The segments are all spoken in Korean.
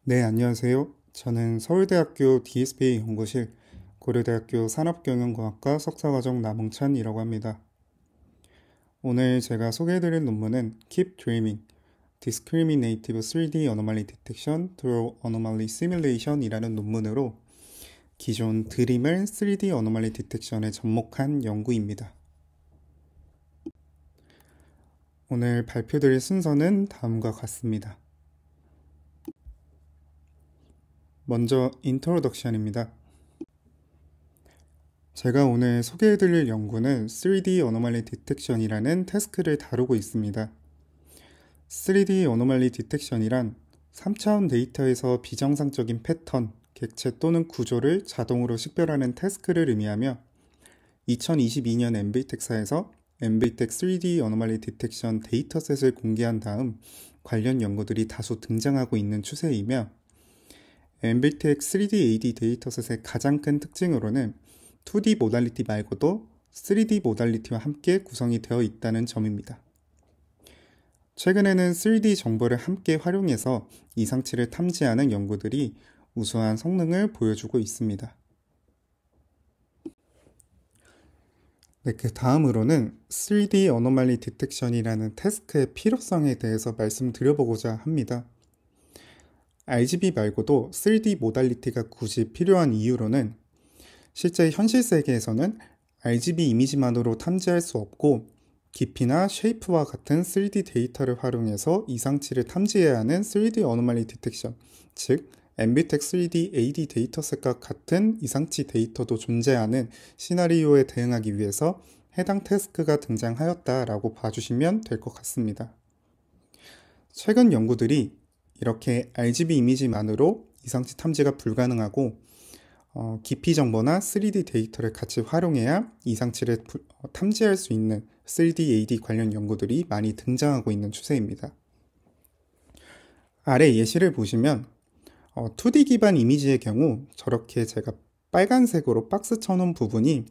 네, 안녕하세요. 저는 서울대학교 DSPA 연구실 고려대학교 산업경영과학과 석사과정 남홍찬이라고 합니다. 오늘 제가 소개해드릴 논문은 Keep Dreaming, Discriminative 3D Anomaly Detection through Anomaly Simulation 이라는 논문으로 기존 드림을 3D Anomaly Detection에 접목한 연구입니다. 오늘 발표드릴 순서는 다음과 같습니다. 먼저 인트로덕션입니다. 제가 오늘 소개해드릴 연구는 3D Anomaly Detection이라는 태스크를 다루고 있습니다. 3D Anomaly Detection이란 3차원 데이터에서 비정상적인 패턴, 객체 또는 구조를 자동으로 식별하는 태스크를 의미하며 2022년 엠비텍사에서 엠비텍 3D Anomaly Detection 데이터셋을 공개한 다음 관련 연구들이 다소 등장하고 있는 추세이며 엠비텍 3D AD 데이터셋의 가장 큰 특징으로는 2D 모달리티 말고도 3D 모달리티와 함께 구성이 되어 있다는 점입니다. 최근에는 3D 정보를 함께 활용해서 이상치를 탐지하는 연구들이 우수한 성능을 보여주고 있습니다. 네, 그 다음으로는 3D Anomaly Detection이라는 태스크의 필요성에 대해서 말씀드려보고자 합니다. RGB 말고도 3D 모달리티가 굳이 필요한 이유로는 실제 현실 세계에서는 RGB 이미지만으로 탐지할 수 없고 깊이나 쉐이프와 같은 3D 데이터를 활용해서 이상치를 탐지해야 하는 3D Anomaly Detection, 즉 엠비텍 3D AD 데이터셋과 같은 이상치 데이터도 존재하는 시나리오에 대응하기 위해서 해당 태스크가 등장하였다라고 봐주시면 될 것 같습니다. 최근 연구들이 이렇게 RGB 이미지만으로 이상치 탐지가 불가능하고 깊이 정보나 3D 데이터를 같이 활용해야 이상치를 탐지할 수 있는 3D AD 관련 연구들이 많이 등장하고 있는 추세입니다. 아래 예시를 보시면 2D 기반 이미지의 경우 저렇게 제가 빨간색으로 박스 쳐놓은 부분이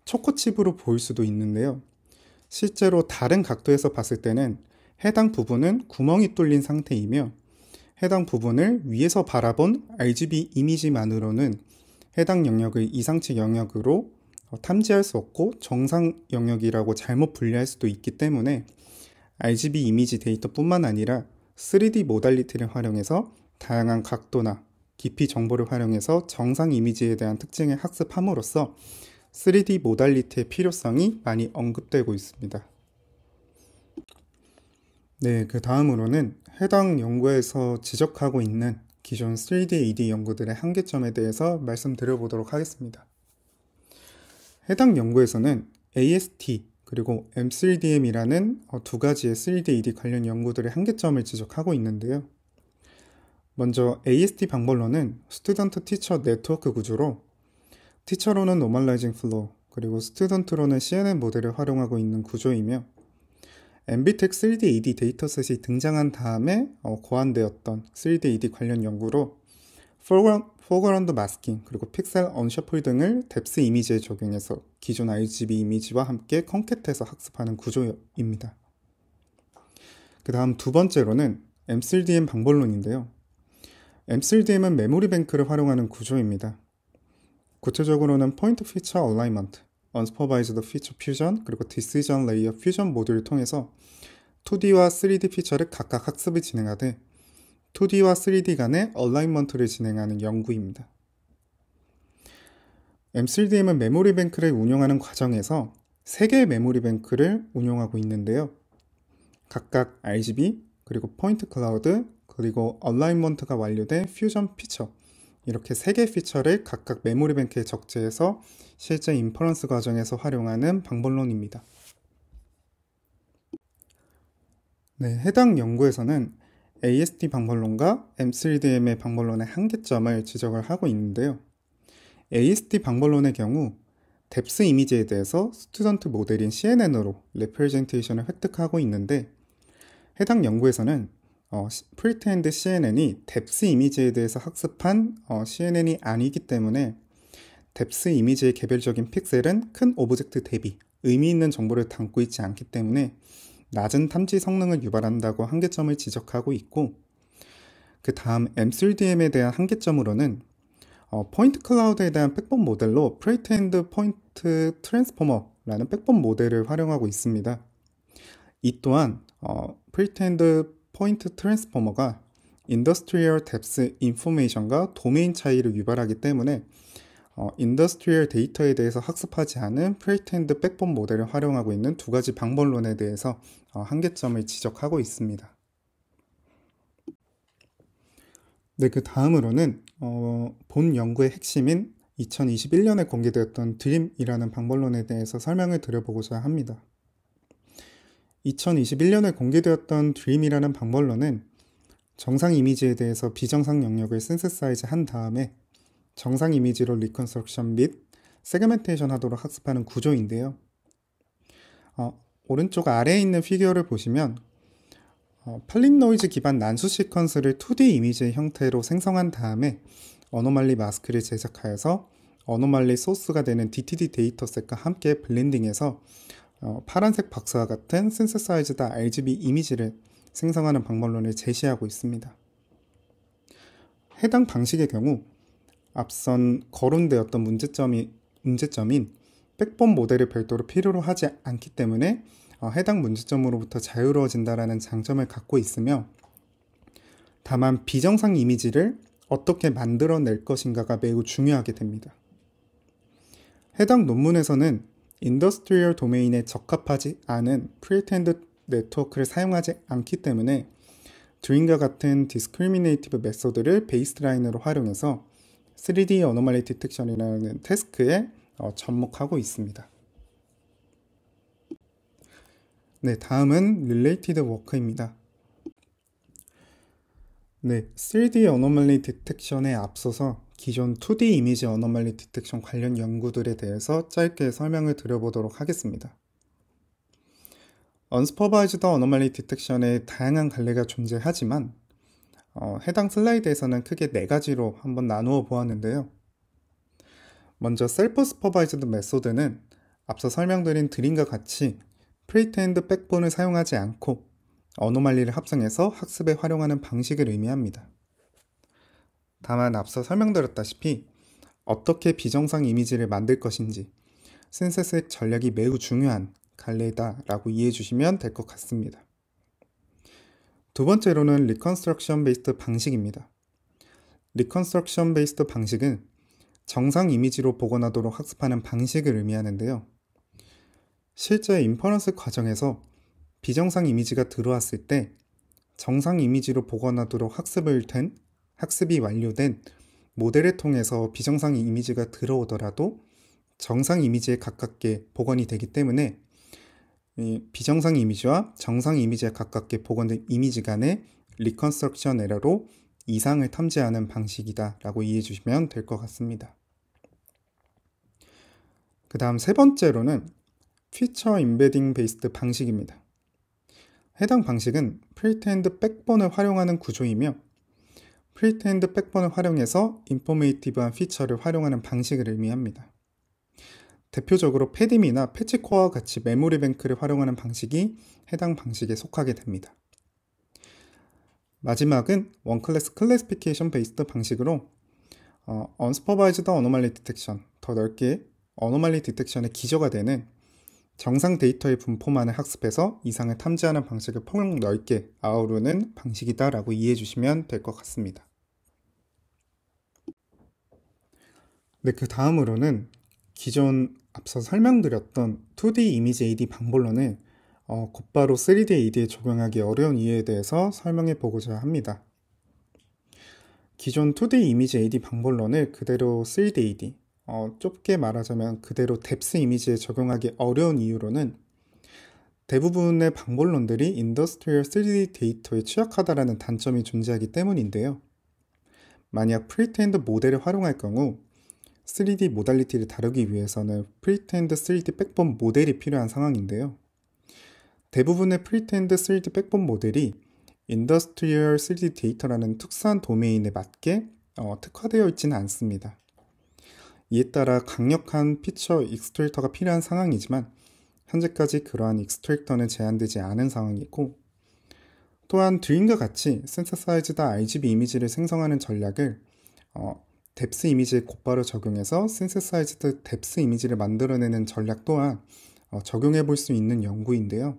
초코칩으로 보일 수도 있는데요. 실제로 다른 각도에서 봤을 때는 해당 부분은 구멍이 뚫린 상태이며 해당 부분을 위에서 바라본 RGB 이미지만으로는 해당 영역을 이상치 영역으로 탐지할 수 없고 정상 영역이라고 잘못 분류할 수도 있기 때문에 RGB 이미지 데이터뿐만 아니라 3D 모달리티를 활용해서 다양한 각도나 깊이 정보를 활용해서 정상 이미지에 대한 특징을 학습함으로써 3D 모달리티의 필요성이 많이 언급되고 있습니다. 네, 그 다음으로는 해당 연구에서 지적하고 있는 기존 3D AD 연구들의 한계점에 대해서 말씀드려 보도록 하겠습니다. 해당 연구에서는 AST 그리고 M3DM이라는 두 가지의 3D AD 관련 연구들의 한계점을 지적하고 있는데요. 먼저 AST 방법론은 스튜던트 티처 네트워크 구조로 티처로는 노멀라이징 플로우 그리고 스튜던트로는 CNN 모델을 활용하고 있는 구조이며 엠비텍 3D AD 데이터셋이 등장한 다음에 고안되었던 3D AD 관련 연구로 포그라운드 마스킹 그리고 픽셀 언셔플 등을 뎁스 이미지에 적용해서 기존 RGB 이미지와 함께 컨캣해서 학습하는 구조입니다. 그 다음 두 번째로는 M3DM 방법론인데요. M3DM은 메모리 뱅크를 활용하는 구조입니다. 구체적으로는 포인트 피처 얼라이먼트, Unsupervised Feature Fusion, 그리고 Decision Layer Fusion 모듈을 통해서 2D와 3D 피처를 각각 학습을 진행하되 2D와 3D 간의 얼라이먼트를 진행하는 연구입니다. M3DM은 메모리 뱅크를 운용하는 과정에서 3개의 메모리 뱅크를 운용하고 있는데요. 각각 RGB, 그리고 포인트 클라우드, 그리고 얼라이먼트가 완료된 퓨전 피처 이렇게 3개의 피처를 각각 메모리 뱅크에 적재해서 실제 인퍼런스 과정에서 활용하는 방법론입니다. 네, 해당 연구에서는 AST 방법론과 M3DM의 방법론의 한계점을 지적을 하고 있는데요. AST 방법론의 경우 뎁스 이미지에 대해서 스튜던트 모델인 CNN으로 레프레젠테이션을 획득하고 있는데 해당 연구에서는 프리테인드 CNN이 뎁스 이미지에 대해서 학습한 CNN이 아니기 때문에 뎁스 이미지의 개별적인 픽셀은 큰 오브젝트 대비 의미 있는 정보를 담고 있지 않기 때문에 낮은 탐지 성능을 유발한다고 한계점을 지적하고 있고 그 다음 M3DM에 대한 한계점으로는 포인트 클라우드에 대한 백본 모델로 프리테인드 포인트 트랜스포머라는 백본 모델을 활용하고 있습니다. 이 또한 프리테인드 포인트 트랜스포머가 인더스트리얼 뎁스 인포메이션과 도메인 차이를 유발하기 때문에 인더스트리얼 데이터에 대해서 학습하지 않은 프리테인드 백본 모델을 활용하고 있는 두 가지 방법론에 대해서 한계점을 지적하고 있습니다. 네, 그 다음으로는 본 연구의 핵심인 2021년에 공개되었던 드림이라는 방법론에 대해서 설명을 드려보고자 합니다. 2021년에 공개되었던 드림이라는 방법론은 정상 이미지에 대해서 비정상 영역을 신세사이즈 한 다음에 정상 이미지로 리컨스트럭션 및 세그멘테이션 하도록 학습하는 구조인데요. 오른쪽 아래에 있는 피규어를 보시면 팔릭 노이즈 기반 난수 시퀀스를 2D 이미지의 형태로 생성한 다음에 어노말리 마스크를 제작하여서 어노말리 소스가 되는 DTD 데이터셋과 함께 블렌딩해서 파란색 박스와 같은 신세사이즈드 RGB 이미지를 생성하는 방법론을 제시하고 있습니다. 해당 방식의 경우 앞선 거론되었던 문제점인 백본 모델을 별도로 필요로 하지 않기 때문에 해당 문제점으로부터 자유로워진다는 장점을 갖고 있으며 다만 비정상 이미지를 어떻게 만들어낼 것인가가 매우 중요하게 됩니다. 해당 논문에서는 인더스트리얼 도메인에 적합하지 않은 프리텐드 네트워크를 사용하지 않기 때문에 드림과 같은 디스크리미네이티브 메소드를 베이스라인으로 활용해서 3D 어노말리 디텍션이라는 태스크에 접목하고 있습니다. 네, 다음은 릴레이티드 워크입니다. 네, 3D 어노멀리 디텍션에 앞서서 기존 2D 이미지 어노멀리 디텍션 관련 연구들에 대해서 짧게 설명을 드려보도록 하겠습니다. 언스퍼바이즈드 어노멀리 디텍션에 다양한 갈래가 존재하지만 해당 슬라이드에서는 크게 4가지로 한번 나누어 보았는데요. 먼저 셀프 슈퍼바이즈드 메소드는 앞서 설명드린 드림과 같이 프리테인드 백본을 사용하지 않고 어노말리를 합성해서 학습에 활용하는 방식을 의미합니다. 다만 앞서 설명드렸다시피 어떻게 비정상 이미지를 만들 것인지 신세색 전략이 매우 중요한 갈래다라고 이해해 주시면 될 것 같습니다. 두 번째로는 리컨스트럭션 베이스드 방식입니다. 리컨스트럭션 베이스드 방식은 정상 이미지로 복원하도록 학습하는 방식을 의미하는데요. 실제 인퍼런스 과정에서 비정상 이미지가 들어왔을 때 정상 이미지로 복원하도록 학습이 완료된 모델을 통해서 비정상 이미지가 들어오더라도 정상 이미지에 가깝게 복원이 되기 때문에 비정상 이미지와 정상 이미지에 가깝게 복원된 이미지 간의 리컨스트럭션 에러로 이상을 탐지하는 방식이다 라고 이해해 주시면 될 것 같습니다. 그 다음 세 번째로는 피처 임베딩 베이스드 방식입니다. 해당 방식은 프리테인드 백본을 활용하는 구조이며 프리테인드 백본을 활용해서 인포메이티브한 피처를 활용하는 방식을 의미합니다. 대표적으로 패디미나 패치코어와 같이 메모리 뱅크를 활용하는 방식이 해당 방식에 속하게 됩니다. 마지막은 원클래스 클래시피케이션 베이스드 방식으로 언스퍼바이즈드 어노말리 디텍션, 더 넓게 어노말리 디텍션의 기저가 되는 정상 데이터의 분포만을 학습해서 이상을 탐지하는 방식을 폭넓게 아우르는 방식이다라고 이해해 주시면 될 것 같습니다. 네, 그 다음으로는 기존 앞서 설명드렸던 2D 이미지 AD 방법론을 곧바로 3D AD에 적용하기 어려운 이유에 대해서 설명해 보고자 합니다. 기존 2D 이미지 AD 방법론을 그대로 3D AD, 좁게 말하자면 그대로 뎁스 이미지에 적용하기 어려운 이유로는 대부분의 방법론들이 인더스트리얼 3D 데이터에 취약하다는 단점이 존재하기 때문인데요. 만약 프리테인드 모델을 활용할 경우 3D 모달리티를 다루기 위해서는 프리테인드 3D 백본 모델이 필요한 상황인데요. 대부분의 프리테인드 3D 백본 모델이 인더스트리얼 3D 데이터라는 특수한 도메인에 맞게 특화되어 있지는 않습니다. 이에 따라 강력한 피처 익스트랙터가 필요한 상황이지만 현재까지 그러한 익스트랙터는 제한되지 않은 상황이고 또한 드림과 같이 synthesized RGB 이미지를 생성하는 전략을 뎁스 이미지에 곧바로 적용해서 synthesized 뎁스 이미지를 만들어내는 전략 또한 적용해 볼 수 있는 연구인데요.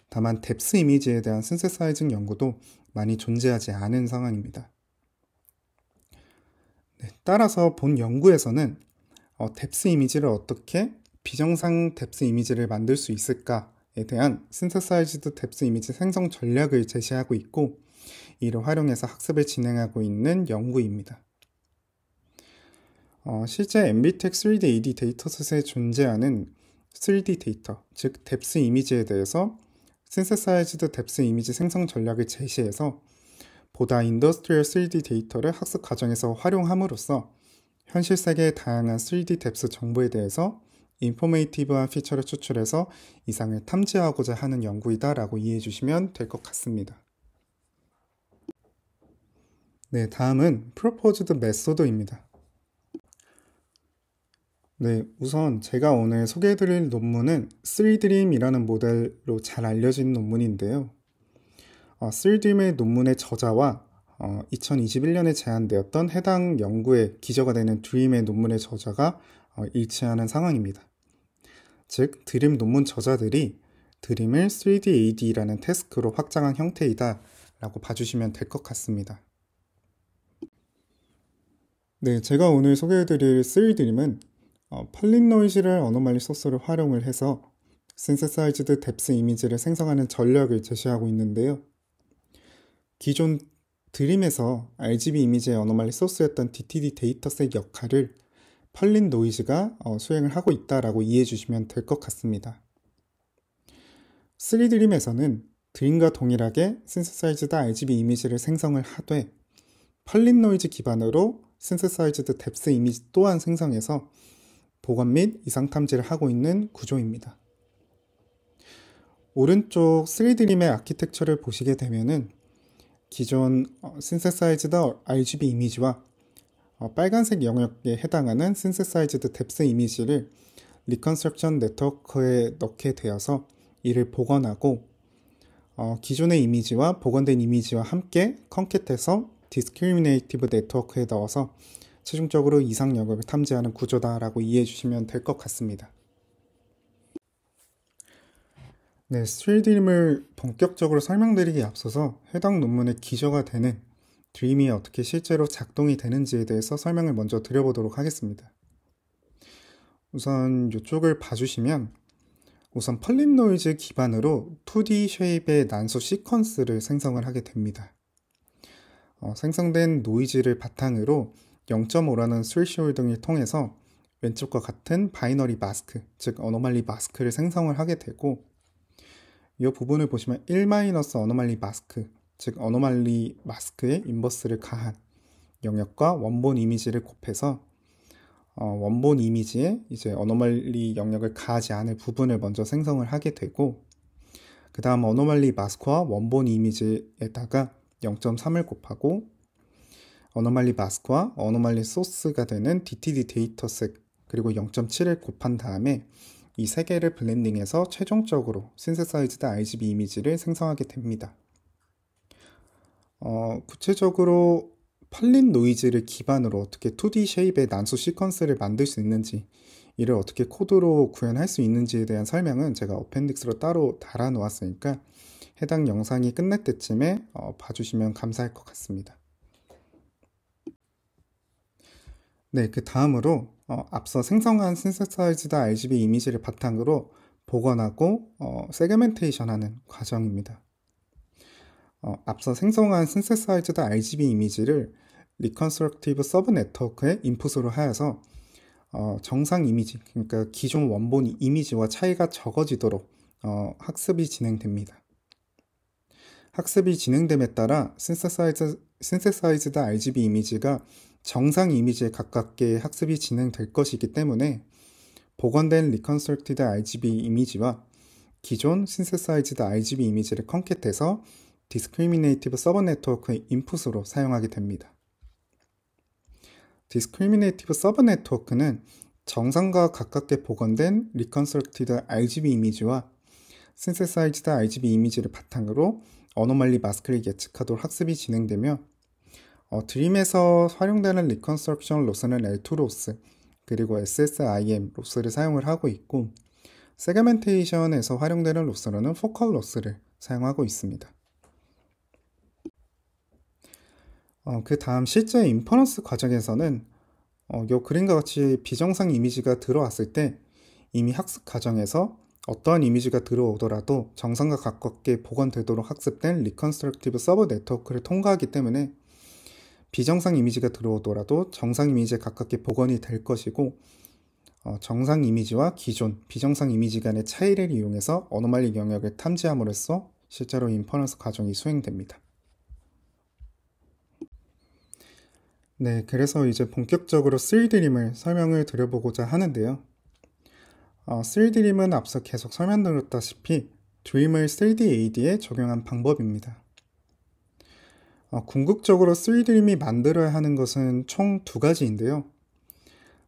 다만 뎁스 이미지에 대한 synthesizing 연구도 많이 존재하지 않은 상황입니다. 따라서 본 연구에서는 뎁스 이미지를 어떻게 비정상 뎁스 이미지를 만들 수 있을까에 대한 synthesized 뎁스 이미지 생성 전략을 제시하고 있고, 이를 활용해서 학습을 진행하고 있는 연구입니다. 실제 MBTech 3D AD 데이터셋에 존재하는 3D 데이터, 즉 뎁스 이미지에 대해서 synthesized 뎁스 이미지 생성 전략을 제시해서 보다 인더스트리얼 3D 데이터를 학습 과정에서 활용함으로써 현실 세계의 다양한 3D 뎁스 정보에 대해서 인포메이티브한 피처를 추출해서 이상을 탐지하고자 하는 연구이다라고 이해해 주시면 될 것 같습니다. 네, 다음은 Proposed Method입니다. 네, 우선 제가 오늘 소개해드릴 논문은 3Dream이라는 모델로 잘 알려진 논문인데요. 3Dream의 논문의 저자와 2021년에 제안되었던 해당 연구의 기저가 되는 Dream의 논문의 저자가 일치하는 상황입니다. 즉, 드림 논문 저자들이 드림을 3D AD라는 태스크로 확장한 형태이다 라고 봐주시면 될 것 같습니다. 네, 제가 오늘 소개해드릴 3Dream은 펄린 노이즈를 어노말리 소스를 활용을 해서 synthesized 뎁스 이미지를 생성하는 전략을 제시하고 있는데요. 기존 드림에서 RGB 이미지의 어노말리 소스였던 DTD 데이터셋 역할을 펄린 노이즈가 수행을 하고 있다라고 이해해 주시면 될 것 같습니다. 3드림에서는 드림과 동일하게 synthesized RGB 이미지를 생성을 하되 펄린 노이즈 기반으로 synthesized 뎁스 이미지 또한 생성해서 복원 및 이상 탐지를 하고 있는 구조입니다. 오른쪽 3드림의 아키텍처를 보시게 되면은 기존 synthesized RGB 이미지와 빨간색 영역에 해당하는 synthesized 뎁스 이미지를 리컨스트럭션 네트워크에 넣게 되어서 이를 복원하고 기존의 이미지와 복원된 이미지와 함께 컨캣해서 디스크리미네이티브 네트워크에 넣어서 최종적으로 이상 영역을 탐지하는 구조다라고 이해해 주시면 될 것 같습니다. 네, 3Dream을 본격적으로 설명드리기에 앞서서 해당 논문의 기저가 되는 드림이 어떻게 실제로 작동이 되는지에 대해서 설명을 먼저 드려보도록 하겠습니다. 우선 이쪽을 봐주시면 우선 펄린 노이즈 기반으로 2D 쉐입의 난수 시퀀스를 생성을 하게 됩니다. 생성된 노이즈를 바탕으로 0.5라는 스레시홀 등을 통해서 왼쪽과 같은 바이너리 마스크, 즉 어노말리 마스크를 생성을 하게 되고, 이 부분을 보시면 1- 어노말리 마스크, 즉 어노말리 마스크에 인버스를 가한 영역과 원본 이미지를 곱해서 원본 이미지에 이제 어노말리 영역을 가하지 않을 부분을 먼저 생성을 하게 되고, 그 다음 어노말리 마스크와 원본 이미지에다가 0.3을 곱하고 어노말리 마스크와 어노말리 소스가 되는 DTD 데이터셋 그리고 0.7을 곱한 다음에 이 세 개를 블렌딩해서 최종적으로 synthesized RGB 이미지를 생성하게 됩니다. 구체적으로 펄린 노이즈를 기반으로 어떻게 2D 쉐입의 난수 시퀀스를 만들 수 있는지, 이를 어떻게 코드로 구현할 수 있는지에 대한 설명은 제가 어펜딕스로 따로 달아 놓았으니까 해당 영상이 끝날 때쯤에 봐주시면 감사할 것 같습니다. 네, 그 다음으로 앞서 생성한 synthesized RGB 이미지를 바탕으로 복원하고 세그멘테이션하는 과정입니다. 앞서 생성한 synthesized RGB 이미지를 리컨스트럭티브 서브 네트워크에 인풋으로 하여서 정상 이미지, 그러니까 기존 원본 이미지와 차이가 적어지도록 학습이 진행됩니다. 학습이 진행됨에 따라 synthesized RGB 이미지가 정상 이미지에 가깝게 학습이 진행될 것이기 때문에 복원된 리컨스트럭티드 RGB 이미지와 기존 synthesized RGB 이미지를 컨캣해서 디스크리미네이티브 서버 네트워크의 인풋으로 사용하게 됩니다. 디스크리미네이티브 서버 네트워크는 정상과 가깝게 복원된 리컨스트럭티드 RGB 이미지와 synthesized RGB 이미지를 바탕으로 어노멀리 마스크를 예측하도록 학습이 진행되며 드림에서 활용되는 리컨스트럭션 로스는 L2 로스, 그리고 SSIM 로스를 사용을 하고 있고, 세그멘테이션에서 활용되는 로스로는 포컬 로스를 사용하고 있습니다. 그 다음 실제 인퍼런스 과정에서는 요 그림과 같이 비정상 이미지가 들어왔을 때 이미 학습 과정에서 어떠한 이미지가 들어오더라도 정상과 가깝게 복원되도록 학습된 리컨스트럭티브 서브 네트워크를 통과하기 때문에 비정상 이미지가 들어오더라도 정상 이미지에 가깝게 복원이 될 것이고, 정상 이미지와 기존 비정상 이미지 간의 차이를 이용해서 어노말리 영역을 탐지함으로써 실제로 인퍼런스 과정이 수행됩니다. 네, 그래서 이제 본격적으로 3D림을 설명을 드려보고자 하는데요. 3D림은 앞서 계속 설명드렸다시피 드림을 3DAD에 적용한 방법입니다. 궁극적으로 3D림이 만들어야 하는 것은 총 두 가지인데요.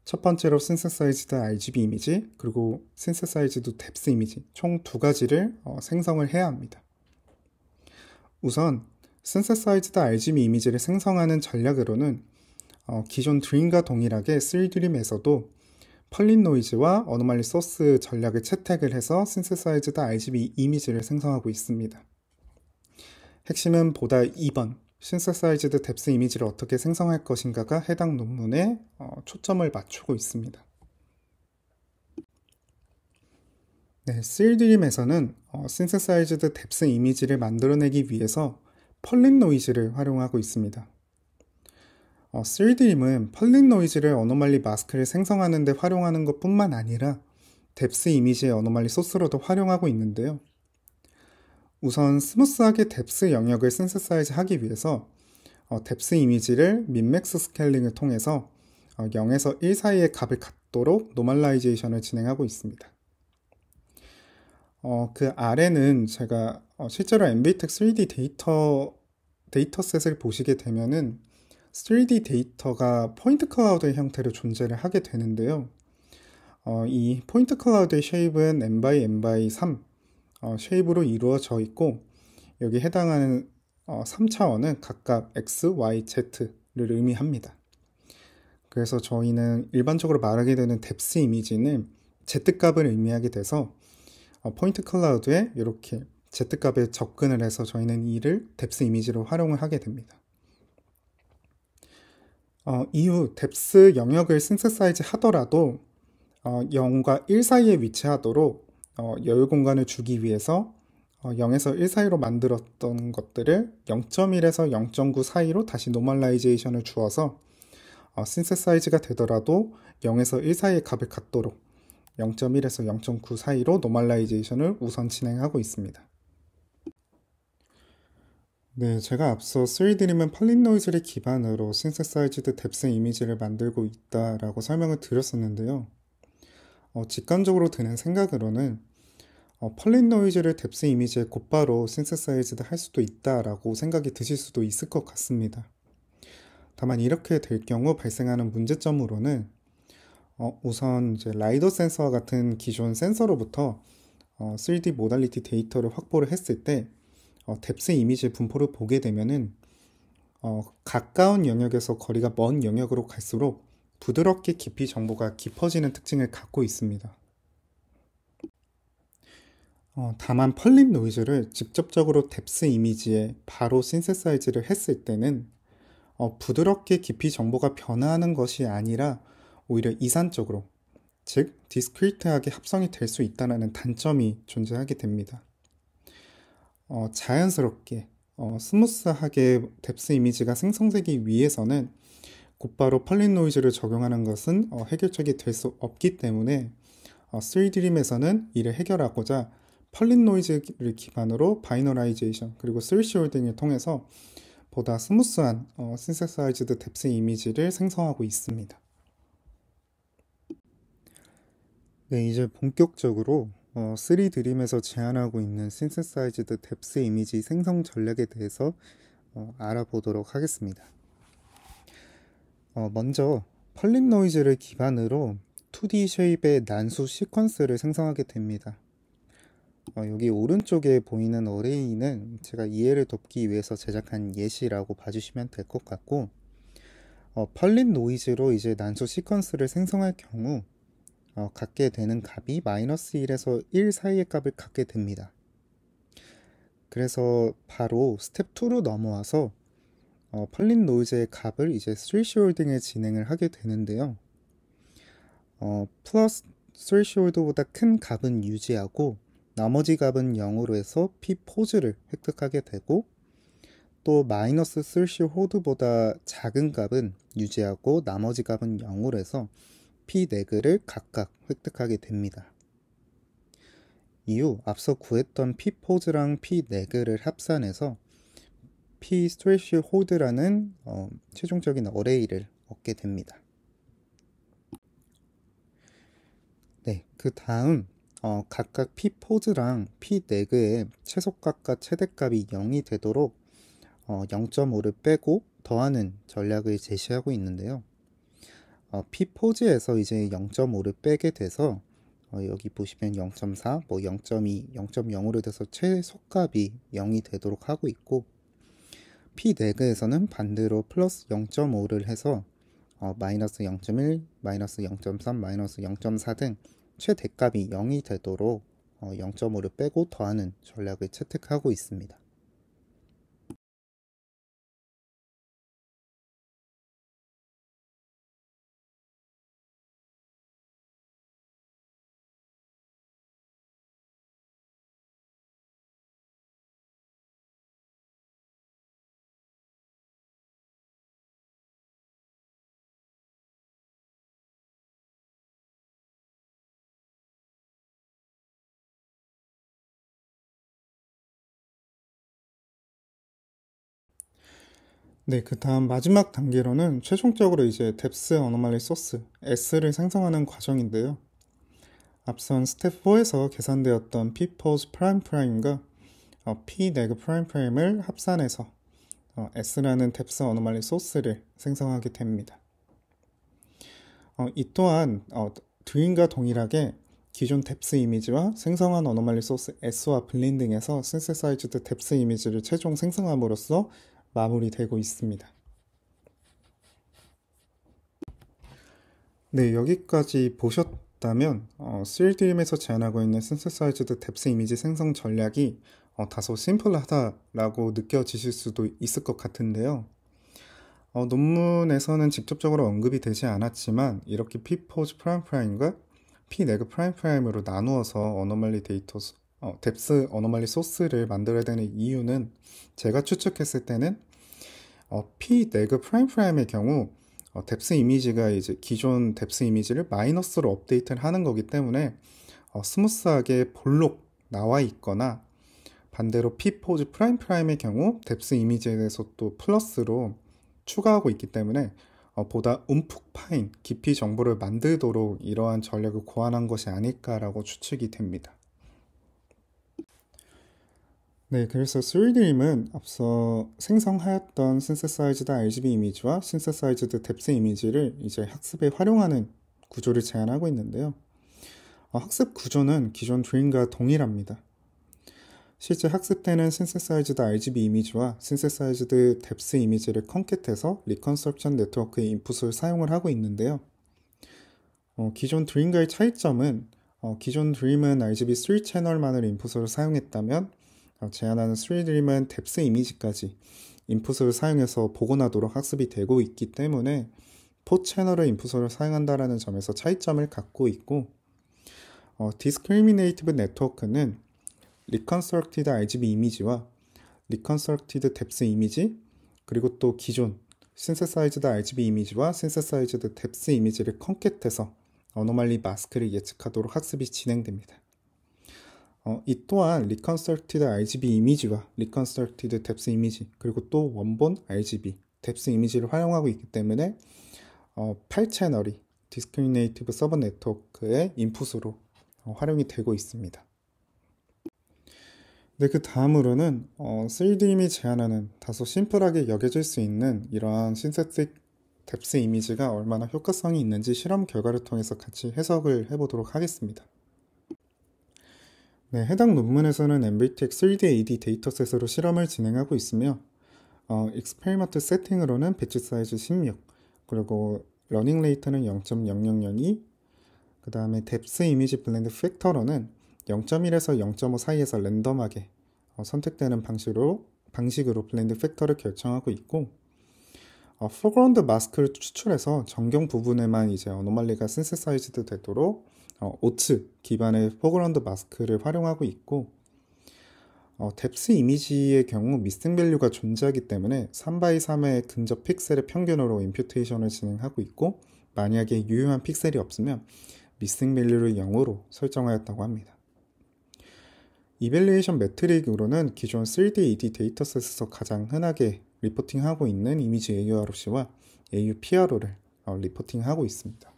첫 번째로 synthesized RGB 이미지, 그리고 synthesized depth 이미지 총 두 가지를 생성을 해야 합니다. 우선 synthesized RGB 이미지를 생성하는 전략으로는 기존 드림과 동일하게 3D림에서도 펄린 노이즈와 어노말리 소스 전략을 채택을 해서 synthesized RGB 이미지를 생성하고 있습니다. 핵심은 보다 2번 synthesized depth 이미지를 어떻게 생성할 것인가가 해당 논문에 초점을 맞추고 있습니다. 네, 3D림에서는 synthesized depth 이미지를 만들어내기 위해서 펄린 노이즈를 활용하고 있습니다. 3D림은 펄린 노이즈를 어노말리 마스크를 생성하는 데 활용하는 것 뿐만 아니라 뎁스 이미지의 어노말리 소스로도 활용하고 있는데요. 우선 스무스하게 뎁스 영역을 synthesize 하기 위해서 뎁스 이미지를 민맥스 스케일링을 통해서 0에서 1 사이의 값을 갖도록 노멀라이제이션을 진행하고 있습니다. 그 아래는 제가 실제로 엔비텍 3D 데이터셋을 보시게 되면은 3D 데이터가 포인트 클라우드의 형태로 존재를 하게 되는데요. 이 포인트 클라우드의 쉐입은 n by n by 3 쉐입으로 이루어져 있고, 여기 해당하는 3차원은 각각 x, y, z를 의미합니다. 그래서 저희는 일반적으로 말하게 되는 뎁스 이미지는 z값을 의미하게 돼서 포인트 클라우드에 이렇게 z값에 접근을 해서 저희는 이를 뎁스 이미지로 활용을 하게 됩니다. 이후 뎁스 영역을 synthesize 하더라도 0과 1 사이에 위치하도록 여유 공간을 주기 위해서 0에서 1 사이로 만들었던 것들을 0.1에서 0.9 사이로 다시 노멀라이제이션을 주어서 synthesize가 되더라도 0에서 1 사이의 값을 갖도록 0.1에서 0.9 사이로 노멀라이제이션을 우선 진행하고 있습니다. 네, 제가 앞서 3D림은 펄린 노이즈를 기반으로 synthesized depth 이미지를 만들고 있다라고 설명을 드렸었는데요. 직관적으로 드는 생각으로는 펄린 노이즈를 뎁스 이미지에 곧바로 synthesized 할 수도 있다라고 생각이 드실 수도 있을 것 같습니다. 다만 이렇게 될 경우 발생하는 문제점으로는 우선 이제 라이더 센서와 같은 기존 센서로부터 3D 모달리티 데이터를 확보를 했을 때 뎁스 이미지 분포를 보게 되면은 가까운 영역에서 거리가 먼 영역으로 갈수록 부드럽게 깊이 정보가 깊어지는 특징을 갖고 있습니다. 다만 펄린 노이즈를 직접적으로 뎁스 이미지에 바로 신세사이즈를 했을 때는 부드럽게 깊이 정보가 변화하는 것이 아니라 오히려 이산적으로, 즉 디스크리트하게 합성이 될 수 있다는 단점이 존재하게 됩니다. 자연스럽게 스무스하게 뎁스 이미지가 생성되기 위해서는 곧바로 펄린 노이즈를 적용하는 것은 해결책이 될 수 없기 때문에 3D림에서는 이를 해결하고자 펄린 노이즈를 기반으로 바이너라이제이션 그리고 스리시홀딩을 통해서 보다 스무스한 synthesized 뎁스 이미지를 생성하고 있습니다. 네, 이제 본격적으로 3D림에서 제안하고 있는 synthesized 뎁스 이미지 생성 전략에 대해서 알아보도록 하겠습니다. 먼저 펄린 노이즈를 기반으로 2D 쉐입의 난수 시퀀스를 생성하게 됩니다. 여기 오른쪽에 보이는 어레이는 제가 이해를 돕기 위해서 제작한 예시라고 봐주시면 될 것 같고, 펄릿 노이즈로 이제 난소 시퀀스를 생성할 경우 갖게 되는 값이 -1에서 1 사이의 값을 갖게 됩니다. 그래서 바로 스텝 2로 넘어와서 펄릿 노이즈의 값을 이제 스레시홀딩을 진행을 하게 되는데요. 플러스 스레시홀드보다 큰 값은 유지하고 나머지 값은 0으로 해서 P 포즈를 획득하게 되고, 또 마이너스 스레시홀드보다 작은 값은 유지하고 나머지 값은 0으로 해서 P 네그를 각각 획득하게 됩니다. 이후 앞서 구했던 P 포즈랑 P 네그를 합산해서 P 스레시홀드라는 최종적인 어레이를 얻게 됩니다. 네, 그 다음 각각 P 포즈랑 P 네그의 최소값과 최대값이 0이 되도록 0.5를 빼고 더하는 전략을 제시하고 있는데요. P 포즈에서 이제 0.5를 빼게 돼서 여기 보시면 0.4, 0.2, 0.0으로 돼서 최소값이 0이 되도록 하고 있고, P 네그에서는 반대로 플러스 0.5를 해서 마이너스 0.1, 마이너스 0.3, 마이너스 0.4 등 최대값이 0이 되도록 0.5를 빼고 더하는 전략을 채택하고 있습니다. 네, 그 다음 마지막 단계로는 최종적으로 이제 뎁스 어노말리 소스 S를 생성하는 과정인데요. 앞선 스텝 4에서 계산되었던 P 포즈 프라임 프라임과 P 네그 프라임 프라임을 합산해서 S라는 뎁스 어노말리 소스를 생성하게 됩니다. 이 또한 드림과 동일하게 기존 뎁스 이미지와 생성한 어노말리 소스 S와 블렌딩해서 신세사이즈드 뎁스 이미지를 최종 생성함으로써 마무리되고 있습니다. 네, 여기까지 보셨다면 3D림에서 제안하고 있는 신세사이즈드 뎁스 이미지 생성 전략이 다소 심플하다라고 느껴지실 수도 있을 것 같은데요. 논문에서는 직접적으로 언급이 되지 않았지만 이렇게 P 포즈 프라임 프라임과 P 네그 프라임 프라임으로 나누어서 어노말리 데이터 뎁스 어노말리 소스를 만들어야 되는 이유는 제가 추측했을 때는 P 네그 프라임 프라임의 경우 뎁스 이미지가 이제 기존 뎁스 이미지를 마이너스로 업데이트를 하는 거기 때문에 스무스하게 볼록 나와 있거나, 반대로 P 포즈 프라임 프라임의 경우 뎁스 이미지에 대해서 또 플러스로 추가하고 있기 때문에 보다 움푹 파인 깊이 정보를 만들도록 이러한 전략을 고안한 것이 아닐까라고 추측이 됩니다. 네, 그래서 3D림은 앞서 생성하였던 신세사이즈드 RGB 이미지와 신세사이즈드 뎁스 이미지를 이제 학습에 활용하는 구조를 제안하고 있는데요. 학습 구조는 기존 드림과 동일합니다. 실제 학습되는 신세사이즈드 RGB 이미지와 신세사이즈드 뎁스 이미지를 컨캣해서 리컨스트럭션 네트워크의 인풋을 사용을 하고 있는데요. 기존 드림과의 차이점은 기존 드림은 RGB 3 채널만을 인풋으로 사용했다면 제안하는 3D림은 뎁스 이미지까지 인풋을 사용해서 복원하도록 학습이 되고 있기 때문에 4 채널을 인풋으로 사용한다는 점에서 차이점을 갖고 있고, 디스크리미네이티브 네트워크는 리컨스트럭티드 RGB 이미지와 리컨스트럭티드 뎁스 이미지, 그리고 또 기존 신세사이즈드 RGB 이미지와 신세사이즈드 뎁스 이미지를 컨캣해서 어노말리 마스크를 예측하도록 학습이 진행됩니다. 이 또한 리컨스트럭티드 RGB 이미지와 리컨스트럭티드 뎁스 이미지, 그리고 또 원본 RGB 뎁스 이미지를 활용하고 있기 때문에 8채널이 디스크리미네이티브 서버 네트워크의 인풋으로 활용이 되고 있습니다. 네, 그 다음으로는 3D림이 제안하는 다소 심플하게 여겨질 수 있는 이러한 신세틱 뎁스 이미지가 얼마나 효과성이 있는지 실험 결과를 통해서 같이 해석을 해보도록 하겠습니다. 네, 해당 논문에서는 MBTX 3D-AD 데이터셋으로 실험을 진행하고 있으며 익스페리먼트 세팅으로는 배치 사이즈 16, 그리고 러닝 레이트는 0.0002, 그 다음에 뎁스 이미지 블렌드 팩터로는 0.1에서 0.5 사이에서 랜덤하게 선택되는 방식으로 블렌드 팩터를 결정하고 있고, 포그라운드 마스크를 추출해서 정경 부분에만 이제 어노말리가 신세사이즈드 되도록 오츠 기반의 포그라운드 마스크를 활용하고 있고, 뎁스 이미지의 경우 미싱 밸류가 존재하기 때문에 3x3의 근접 픽셀의 평균으로 임퓨테이션을 진행하고 있고, 만약에 유효한 픽셀이 없으면 미싱 밸류를 0으로 설정하였다고 합니다. 이밸리에이션 매트릭으로는 기존 3D-AD 데이터셋에서 가장 흔하게 리포팅하고 있는 이미지 AURC와 AUPRO를 리포팅하고 있습니다.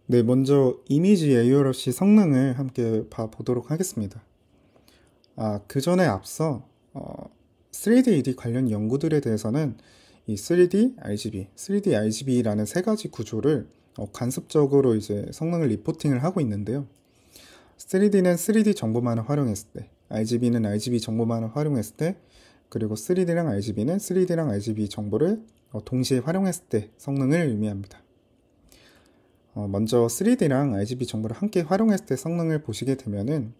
네, 먼저 이미지 AURC 성능을 함께 봐보도록 하겠습니다. 그 전에 앞서 3D-AD 관련 연구들에 대해서는 이 3D RGB, 3D RGB라는 세 가지 구조를 관습적으로 이제 성능을 리포팅을 하고 있는데요. 3D는 3D 정보만을 활용했을 때, RGB는 RGB 정보만을 활용했을 때, 그리고 3D랑 RGB는 3D랑 RGB 정보를 동시에 활용했을 때 성능을 의미합니다. 먼저 3D랑 RGB 정보를 함께 활용했을 때 성능을 보시게 되면은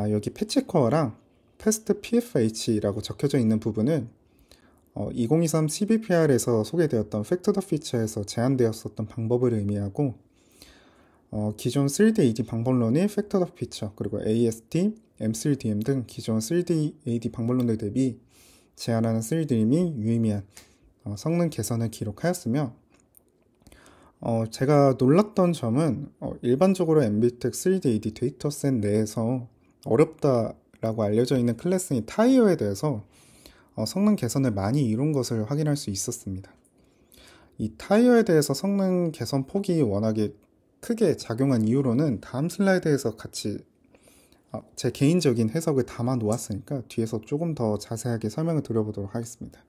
여기 패치코어랑 패스트 PFH라고 적혀져 있는 부분은 2023 CBPR에서 소개되었던 팩터 더 피처에서 제한되었었던 방법을 의미하고, 기존 3D-AD 방법론이 팩터 더 피처, 그리고 AST, M3DM 등 기존 3D-AD 방법론들 대비 제한하는 3D림이 유의미한 성능 개선을 기록하였으며, 제가 놀랐던 점은 일반적으로 MBTX 3D-AD 데이터셋 내에서 어렵다라고 알려져 있는 클래스인 타이어에 대해서 성능 개선을 많이 이룬 것을 확인할 수 있었습니다. 이 타이어에 대해서 성능 개선 폭이 워낙에 크게 작용한 이유로는 다음 슬라이드에서 같이 제 개인적인 해석을 담아 놓았으니까 뒤에서 조금 더 자세하게 설명을 드려보도록 하겠습니다.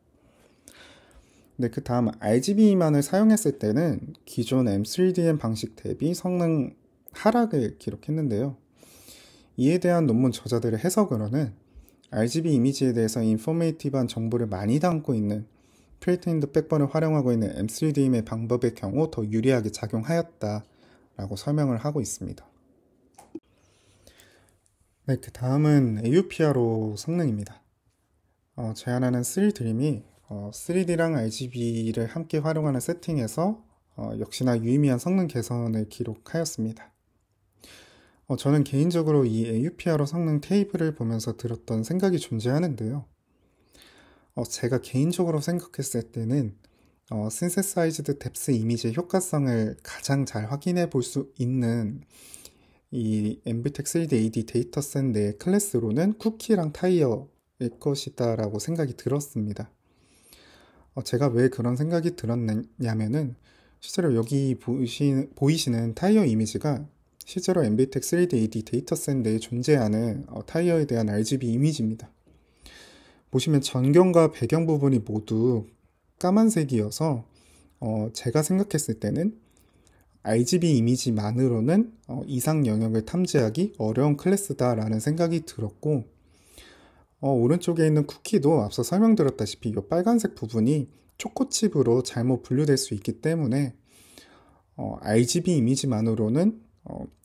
네, 그 다음 RGB만을 사용했을 때는 기존 M3DM 방식 대비 성능 하락을 기록했는데요. 이에 대한 논문 저자들의 해석으로는 RGB 이미지에 대해서 인포메이티브한 정보를 많이 담고 있는 프리트인드 백번을 활용하고 있는 M3DM의 방법의 경우 더 유리하게 작용하였다라고 설명을 하고 있습니다. 네, 그 다음은 AUPRO 성능입니다. 제안하는 3D림이 3D랑 RGB를 함께 활용하는 세팅에서 역시나 유의미한 성능 개선을 기록하였습니다. 저는 개인적으로 이 AUPRO 성능 테이블을 보면서 들었던 생각이 존재하는데요. 제가 개인적으로 생각했을 때는 신세사이즈드 뎁스 이미지의 효과성을 가장 잘 확인해 볼 수 있는 이 MBTX 3D-AD 데이터셋 내 클래스로는 쿠키랑 타이어일 것이다 라고 생각이 들었습니다. 제가 왜 그런 생각이 들었냐면은 실제로 여기 보이시는 타이어 이미지가 실제로 MBTX 3D-AD 데이터셋 내에 존재하는 타이어에 대한 RGB 이미지입니다. 보시면 전경과 배경 부분이 모두 까만색이어서 제가 생각했을 때는 RGB 이미지만으로는 이상 영역을 탐지하기 어려운 클래스다라는 생각이 들었고, 오른쪽에 있는 쿠키도 앞서 설명드렸다시피 이 빨간색 부분이 초코칩으로 잘못 분류될 수 있기 때문에 RGB 이미지만으로는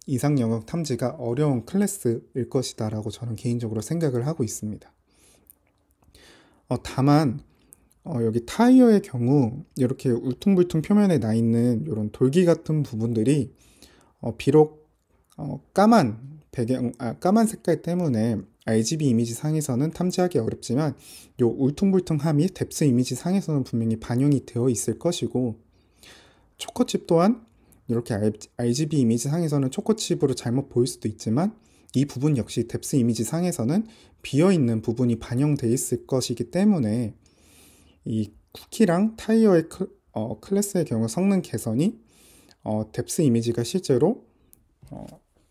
이상 영역 탐지가 어려운 클래스일 것이다 라고 저는 개인적으로 생각을 하고 있습니다. 다만 여기 타이어의 경우 이렇게 울퉁불퉁 표면에 나 있는 이런 돌기 같은 부분들이 비록 까만 색깔 때문에 RGB 이미지 상에서는 탐지하기 어렵지만 이 울퉁불퉁함이 뎁스 이미지 상에서는 분명히 반영이 되어 있을 것이고, 초코칩 또한 이렇게 RGB 이미지 상에서는 초코칩으로 잘못 보일 수도 있지만 이 부분 역시 뎁스 이미지 상에서는 비어있는 부분이 반영되어 있을 것이기 때문에 이 쿠키랑 타이어의 클래스의 경우 성능 개선이 뎁스 이미지가 실제로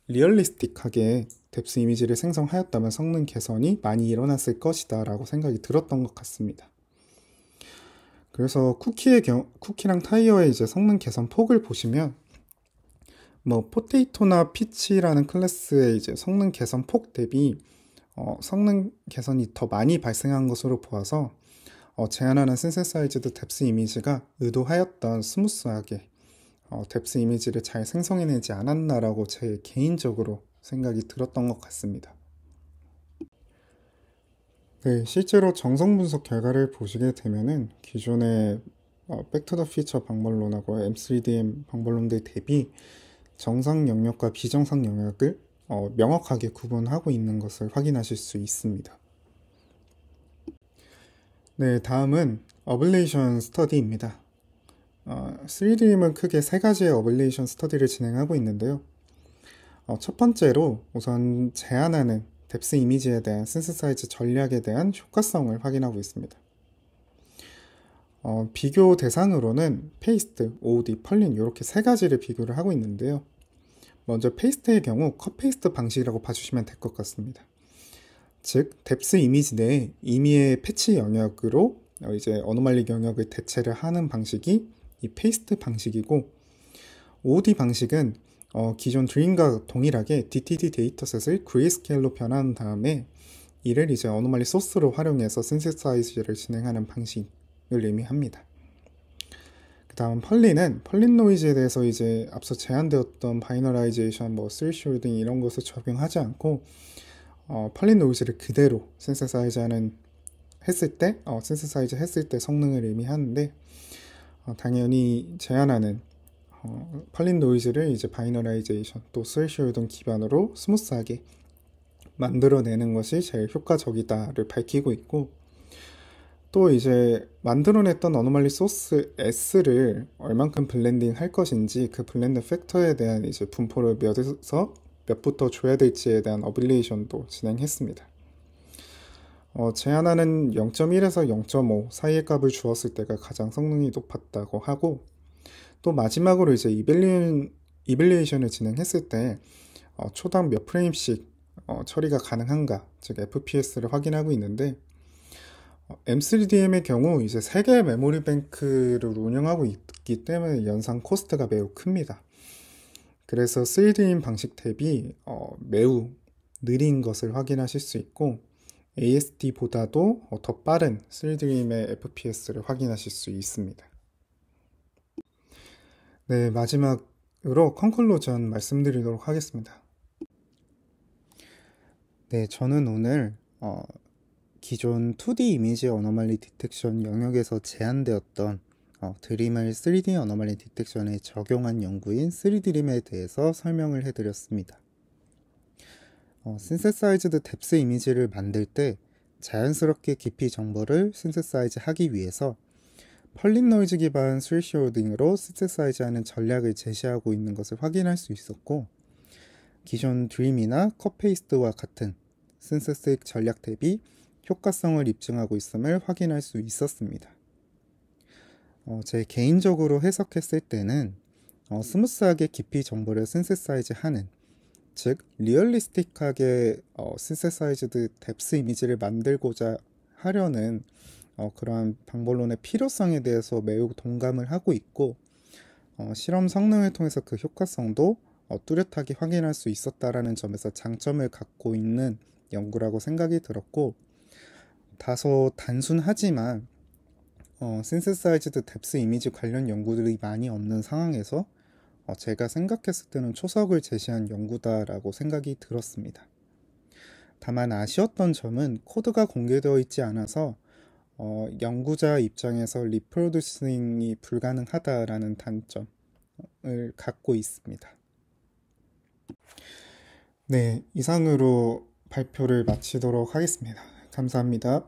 리얼리스틱하게 뎁스 이미지를 생성하였다면 성능 개선이 많이 일어났을 것이다 라고 생각이 들었던 것 같습니다. 그래서 쿠키랑 타이어의 이제 성능 개선 폭을 보시면 뭐 포테이토나 피치라는 클래스의 이제 성능 개선 폭 대비 성능 개선이 더 많이 발생한 것으로 보아서 제안하는 신세사이즈드 뎁스 이미지가 의도하였던 스무스하게 뎁스 이미지를 잘 생성해내지 않았나라고 제 개인적으로 생각이 들었던 것 같습니다. 네, 실제로 정성 분석 결과를 보시게 되면은 기존의 백투더 퓨처 방법론하고 M3DM 방법론들 대비 정상 영역과 비정상 영역을 명확하게 구분하고 있는 것을 확인하실 수 있습니다. 네, 다음은 어블레이션 스터디입니다. 3D림은 크게 세 가지의 어블레이션 스터디를 진행하고 있는데요. 첫 번째로 우선 제안하는 뎁스 이미지에 대한 신세사이즈 전략에 대한 효과성을 확인하고 있습니다. 비교 대상으로는 페이스트, OOD, 펄린 이렇게 세 가지를 비교를 하고 있는데요. 먼저 페이스트의 경우 컷 페이스트 방식이라고 봐주시면 될 것 같습니다. 즉 뎁스 이미지 내에 임의의 패치 영역으로 이제 어노말리 영역을 대체를 하는 방식이 이 페이스트 방식이고, OOD 방식은 기존 드림과 동일하게 DTD 데이터셋을 그레이스케일로 변환한 다음에 이를 이제 어노말리 소스로 활용해서 신세사이즈를 진행하는 방식을 의미합니다. 그 다음 펄린 노이즈에 대해서 이제 앞서 제한되었던 바이너라이제이션, 스리쇼딩 이런 것을 적용하지 않고 펄린 노이즈를 그대로 신세사이즈 했을 때 성능을 의미하는데, 당연히 제한하는 펄린 노이즈를 이제 바이너라이제이션 또 스레쇼딩 기반으로 스무스하게 만들어내는 것이 제일 효과적이다를 밝히고 있고, 또 이제 만들어냈던 어노말리 소스 S를 얼만큼 블렌딩 할 것인지 그 블렌드 팩터에 대한 이제 분포를 몇에서 몇부터 줘야 될지에 대한 어빌레이션도 진행했습니다. 제한하는 0.1에서 0.5 사이의 값을 주었을 때가 가장 성능이 높았다고 하고, 또 마지막으로 이제 이벨리에이션을 진행했을 때 초당 몇 프레임씩 처리가 가능한가, 즉 FPS를 확인하고 있는데, M3DM의 경우 이제 3개의 메모리 뱅크를 운영하고 있기 때문에 연산 코스트가 매우 큽니다. 그래서 3D임 방식 대비 매우 느린 것을 확인하실 수 있고, ASD보다도 더 빠른 3D임의 FPS를 확인하실 수 있습니다. 네, 마지막으로 컨클루전 말씀드리도록 하겠습니다. 네, 저는 오늘 기존 2D 이미지 어노말리 디텍션 영역에서 제한되었던 드림을 3D 어노말리 디텍션에 적용한 연구인 3D림에 대해서 설명을 해드렸습니다. 신세사이즈드 뎁스 이미지를 만들 때 자연스럽게 깊이 정보를 신세사이즈 하기 위해서 펄린 노이즈 기반 스리쇼딩으로 신세사이즈하는 전략을 제시하고 있는 것을 확인할 수 있었고, 기존 드림이나 컷페이스트와 같은 신세식 전략 대비 효과성을 입증하고 있음을 확인할 수 있었습니다. 제 개인적으로 해석했을 때는 스무스하게 깊이 정보를 신세사이즈하는, 즉 리얼리스틱하게 신세사이즈드 뎁스 이미지를 만들고자 하려는 그러한 방법론의 필요성에 대해서 매우 동감을 하고 있고, 실험 성능을 통해서 그 효과성도 뚜렷하게 확인할 수 있었다라는 점에서 장점을 갖고 있는 연구라고 생각이 들었고, 다소 단순하지만 신세사이즈드 뎁스 이미지 관련 연구들이 많이 없는 상황에서 제가 생각했을 때는 초석을 제시한 연구다라고 생각이 들었습니다. 다만 아쉬웠던 점은 코드가 공개되어 있지 않아서 연구자 입장에서 리프로듀싱이 불가능하다라는 단점을 갖고 있습니다. 네, 이상으로 발표를 마치도록 하겠습니다. 감사합니다.